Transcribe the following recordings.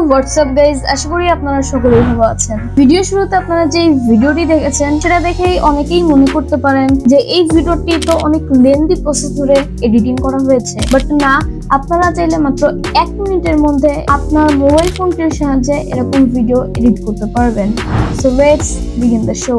WhatsApp guys, আশা করি আপনারা সকলেই ভালো আছেন। ভিডিও শুরুতে আপনারা যে ভিডিওটি দেখেছেন সেটা দেখেই অনেকেই মনে করতে পারেন যে এই ভিডিওটি তো অনেক লেন্দি প্রসেস ধরে এডিটিং করা হয়েছে, বাট না, আপনারা চাইলে মাত্র 1 মিনিটের মধ্যে আপনার মোবাইল ফোনটির সাহায্যে এরকম ভিডিও এডিট করতে পারবেন। So let's begin the show.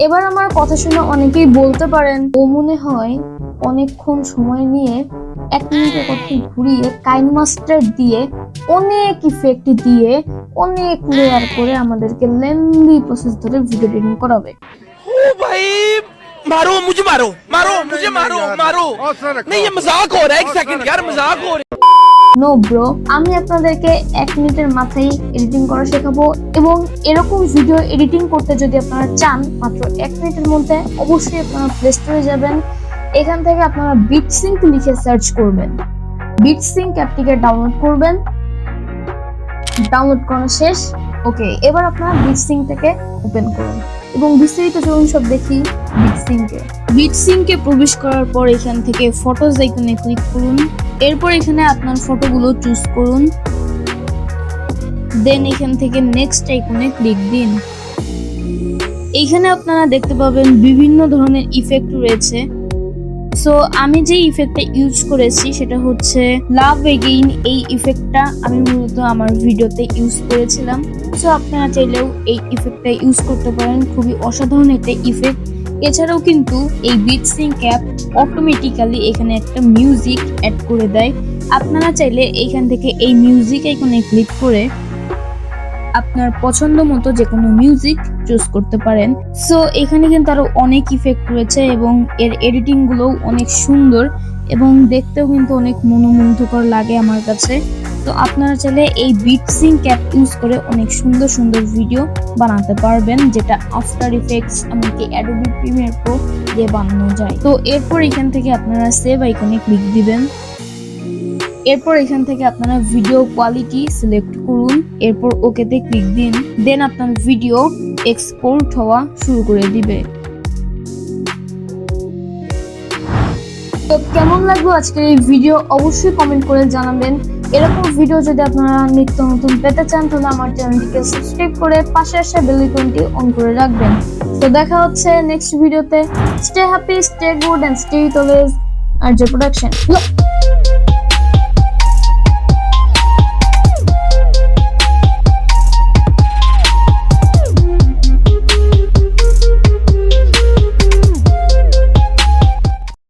এবার আমার কথা শুনে অনেকেই বলতে পারেন, ও মনে হয় অনেকক্ষণ সময় নিয়ে 1 মিনিটের কথা ঘুরিয়ে কাইনমাস্টার দিয়ে অনেক ইফেক্ট দিয়ে অনেক লেয়ার করে আমাদেরকে লেন্দি প্রসেস ধরে ভিডিও এডিটিং করাবে। ओ भाई मारो मुझे मारो मारो मुझे मारो मारो नहीं ये मजाक हो रहा है। 1 सेकंड यार मजाक हो रहा है। নো ব্রো, আমি আপনাদেরকে 1 মিনিটের মাথায় এডিটিং করা শেখাবো এবং এরকম ভিডিও এডিটিং করতে যদি আপনারা চান মাত্র 1 মিনিটের মধ্যে, অবশ্যই আপনারা প্লে স্টোরে যাবেন। এখান থেকে আপনারা বিটসিঙ্ক লিখে সার্চ করবেন, বিটসিঙ্ক অ্যাপটিকে ডাউনলোড করবেন। ডাউনলোড করা শেষ, ওকে। এবার আপনারা বিটসিঙ্ক থেকে ওপেন করুন এবং বিস্তারিত চলুন সব দেখি বিটসিঙ্কে। বিটসিঙ্কে প্রবেশ করার পর এখান থেকে ফটোজ আইকনে ক্লিক করুন। এরপর এখানে আপনার ফটোগুলো চুজ করুন, দেন এখান থেকে নেক্সট আইকনে ক্লিক দিন। এইখানে আপনারা দেখতে পাবেন বিভিন্ন ধরনের ইফেক্ট রয়েছে। সো আমি যে ইফেক্টটা ইউজ করেছি সেটা হচ্ছে লাভ এগেইন। এই ইফেক্টটা আমি মূলত আমার ভিডিওতে ইউজ করেছিলাম। সো আপনারা চাইলেও এই ইফেক্টটা ইউজ করতে পারেন, খুবই অসাধারণ একটা ইফেক্ট। এছাড়াও কিন্তু এই বিটসিঙ্ক অ্যাপ অটোমেটিক্যালি এখানে একটা মিউজিক অ্যাড করে দেয়। আপনারা চাইলে এইখান থেকে এই মিউজিক আইকনে ক্লিক করে আপনার পছন্দ মতো যে কোনো মিউজিক চুজ করতে পারেন। সো এখানে কিন্তু আরো অনেক ইফেক্ট রয়েছে এবং এর এডিটিং গুলোও অনেক সুন্দর এবং দেখতেও কিন্তু অনেক মনোমুগ্ধকর লাগে আমার কাছে। তো আপনারা চাইলে এই বিটসিঙ্ক অ্যাপ ইউজ করে অনেক সুন্দর সুন্দর ভিডিও বানাতে পারবেন, যেটা আফটার ইফেক্টস এমনকি অ্যাডোবি প্রিমিয়ার প্রো দিয়ে বানানো যায়। তো এরপর এখান থেকে আপনারা সেভ আইকনে ক্লিক দিবেন। এরপর এখান থেকে আপনারা ভিডিও কোয়ালিটি সিলেক্ট করুন, এরপর ওকেতে ক্লিক দিন। দেন আপনার ভিডিও এক্সপোর্ট হওয়া শুরু করে দিবে। তো কেমন লাগলো আজকের এই ভিডিও অবশ্যই কমেন্ট করে জানাবেন। এরকম ভিডিও যদি আপনারা নিত্য নতুন পেতে চান তাহলে আমার চ্যানেলটিকে সাবস্ক্রাইব করে পাশে আসা বেল আইকনটি অন করে রাখবেন। তো দেখা হচ্ছে নেক্সট ভিডিওতে। Stay happy, stay good and stay with always RJ production.